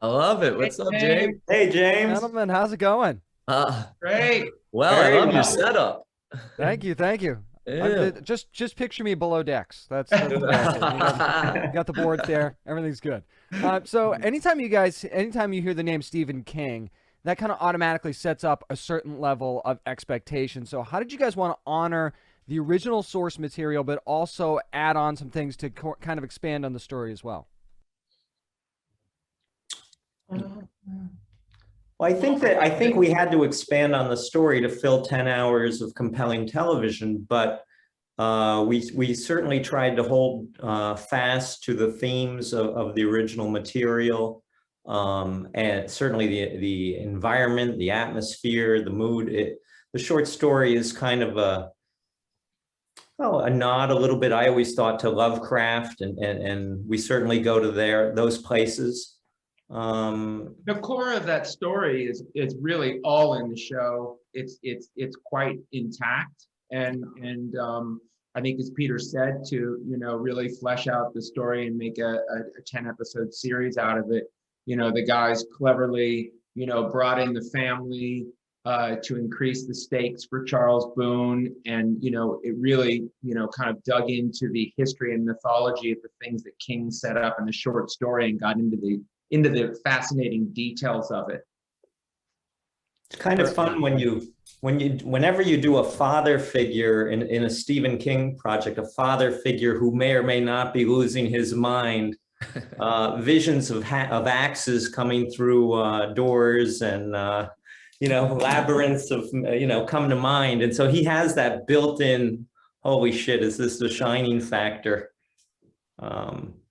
I love it. Hey, What's up, James? James. Hey, James. Gentlemen, how's it going? Uh, Great. well, I Very love your well. setup. Thank you, thank you. Yeah. Just picture me below decks. That's the way I see it. You got the boards there. Everything's good. So anytime you hear the name Stephen King, that kind of automatically sets up a certain level of expectation. So how did you guys want to honor the original source material, but also add on some things to kind of expand on the story as well? Well, I think we had to expand on the story to fill 10 hours of compelling television, but we certainly tried to hold fast to the themes of the original material, and certainly the environment, the atmosphere, the mood. The short story is kind of a nod a little bit, I always thought, to Lovecraft, and we certainly go to those places. The core of that story is really all in the show. It's quite intact, and I think, as Peter said, to really flesh out the story and make a 10-episode series out of it. The guys cleverly brought in the family to increase the stakes for Charles Boone, and it really kind of dug into the history and mythology of the things that King set up in the short story and got into the fascinating details of it. It's kind of fun whenever you do a father figure in a Stephen King project, a father figure who may or may not be losing his mind. Visions of axes coming through doors, and labyrinths of come to mind. And so he has that built-in, holy shit, is this the Shining factor,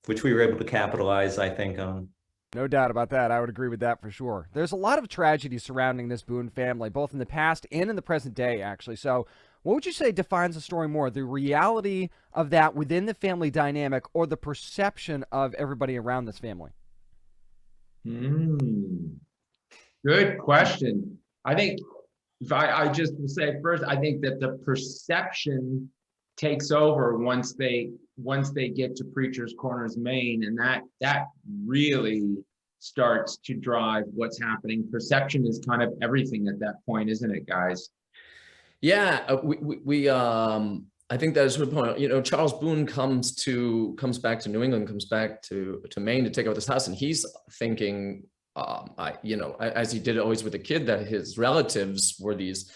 which we were able to capitalize, I think, on. No doubt about that. I would agree with that for sure. There's a lot of tragedy surrounding this Boone family, both in the past and in the present day, actually. So what would you say defines the story more? The reality of that within the family dynamic, or the perception of everybody around this family? Good question. I think, if I just will say first, I think that the perception takes over once they get to Preacher's Corners, Maine, and that really starts to drive what's happening. Perception is kind of everything at that point, isn't it, guys? Yeah, we I think that is a good point. Charles Boone comes back to New England, comes back to Maine to take over this house, and he's thinking, as he did always with a kid, that his relatives were these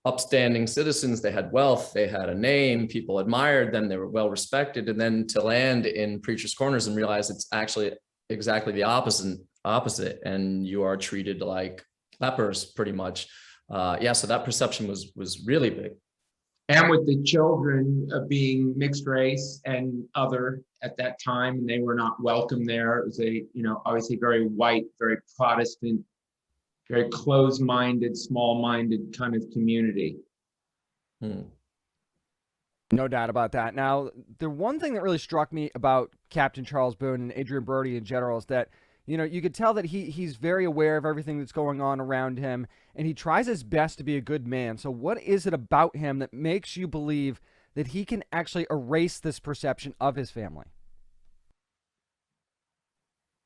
upstanding citizens. They had wealth, they had a name, people admired them, they were well respected. And then to land in Preacher's Corners and realize it's actually exactly the opposite, and you are treated like lepers pretty much. So that perception was really big. And with the children being mixed race and other at that time, and they were not welcome there. It was obviously very white, very Protestant, very closed-minded, small-minded kind of community. No doubt about that. Now, the one thing that really struck me about Captain Charles Boone and Adrian Brody in general is that, you could tell that he's very aware of everything that's going on around him, and he tries his best to be a good man. So what is it about him that makes you believe that he can actually erase this perception of his family?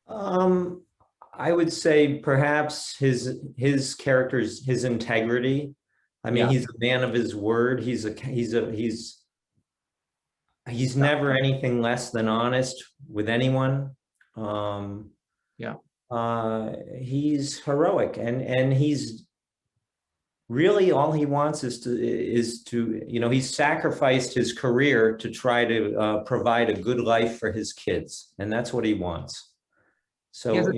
I would say perhaps his character's his integrity. I mean, he's a man of his word. He's never anything less than honest with anyone. He's heroic, and he's really, all he wants is to he's sacrificed his career to try to provide a good life for his kids, and that's what he wants. So he has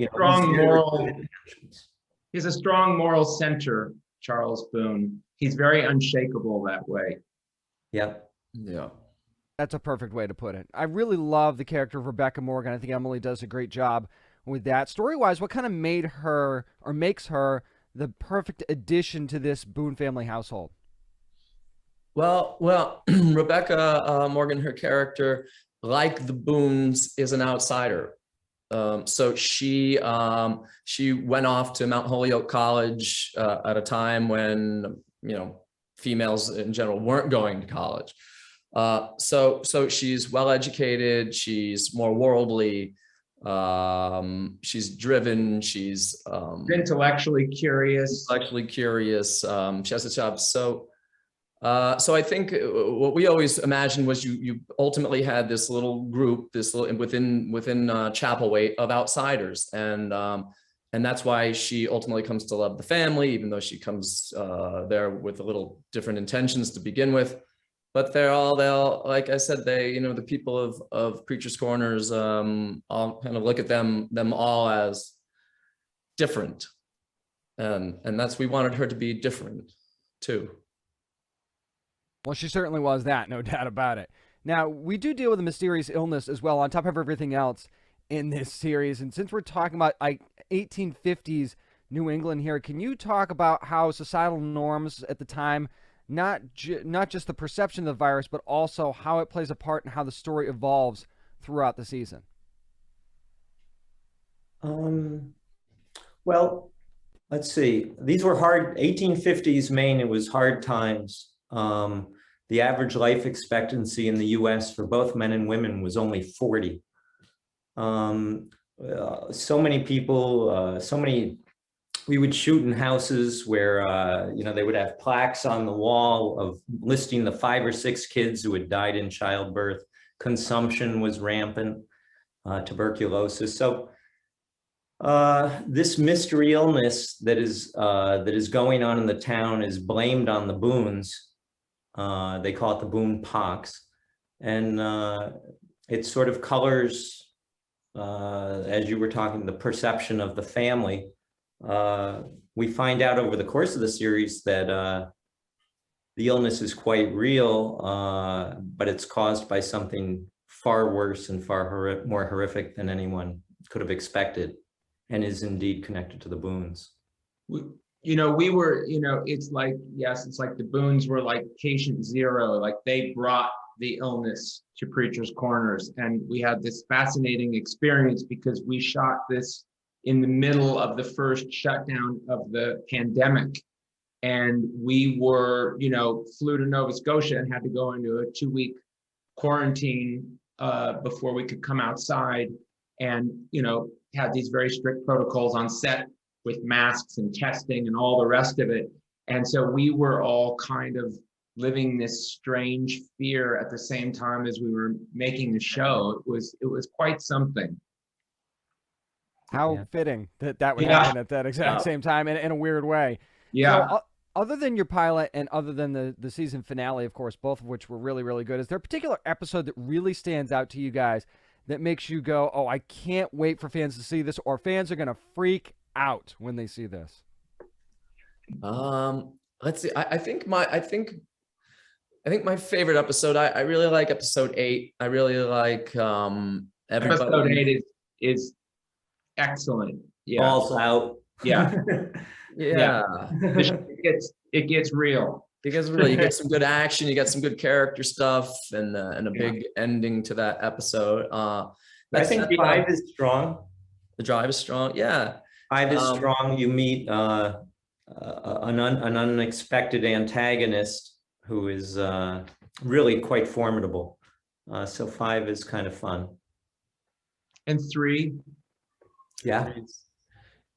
a strong moral center, Charles Boone. He's very unshakable that way. Yeah. That's a perfect way to put it. I really love the character of Rebecca Morgan. I think Emily does a great job with that. Story-wise, what kind of made her, or makes her, the perfect addition to this Boone family household? Well, Rebecca Morgan, her character, like the Boones, is an outsider. So she went off to Mount Holyoke College at a time when females in general weren't going to college. So she's well educated. She's more worldly. She's driven. She's intellectually curious. She has a job. So I think what we always imagined was you ultimately had this little group, within Chapelwaite of outsiders, and that's why she ultimately comes to love the family, even though she comes there with a little different intentions to begin with. But they'll, like I said, the people of Preacher's Corners, all kind of look at them all as different, and we wanted her to be different too. Well, she certainly was that, no doubt about it. Now, we do deal with a mysterious illness as well, on top of everything else in this series. And since we're talking about 1850s New England here, can you talk about how societal norms at the time, not just the perception of the virus, but also how it plays a part in how the story evolves throughout the season? Well, let's see. These were hard, 1850s Maine, it was hard times. The average life expectancy in the US for both men and women was only 40. So many people, we would shoot in houses where, they would have plaques on the wall of listing the 5 or 6 kids who had died in childbirth. Consumption was rampant, tuberculosis. So this mystery illness that is going on in the town is blamed on the Boones. They call it the Boone pox, and it sort of colors, as you were talking, the perception of the family. We find out over the course of the series that the illness is quite real, but it's caused by something far worse and far more horrific than anyone could have expected, and is indeed connected to the Boones. We were, it's like, yes, it's like the Boones were like patient zero, like they brought the illness to Preacher's Corners. And we had this fascinating experience because we shot this in the middle of the first shutdown of the pandemic. And we were, flew to Nova Scotia and had to go into a 2-week quarantine before we could come outside, and, had these very strict protocols on set with masks and testing and all the rest of it. And so we were all kind of living this strange fear at the same time as we were making the show. It was quite something. How fitting that would happen at that exact same time in a weird way. Yeah. So, other than your pilot and other than the season finale, of course, both of which were really, really good, is there a particular episode that really stands out to you guys that makes you go, oh, I can't wait for fans to see this, or fans are going to freak out when they see this? Let's see. I think my favorite episode, I really like episode 8. I really like everybody. Episode 8 is excellent. Yeah. Balls out. Yeah. Yeah. It gets real. It gets real. You get some good action, you get some good character stuff, and a big ending to that episode. I think 5 is strong. The drive is strong. Yeah. 5 is strong. You meet an unexpected antagonist who is really quite formidable. So 5 is kind of fun. And 3? Yeah.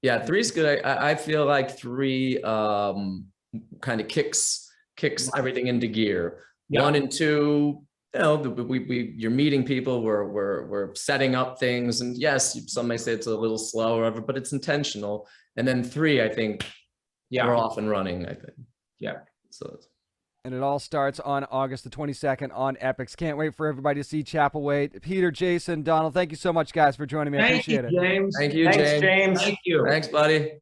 Yeah, 3 is good. I feel like 3 kind of kicks everything into gear. Yeah. 1 and 2, you're meeting people, we're setting up things, and yes, some may say it's a little slow or whatever, but it's intentional. And then 3, I think, we're off and running, I think. Yeah. So. And it all starts on August the 22nd on EPIX. Can't wait for everybody to see Chapelwaite. Peter, Jason, Donald, thank you so much, guys, for joining me. I appreciate it. James. Thank you, Thanks, James. James. Thank you. Thanks, buddy.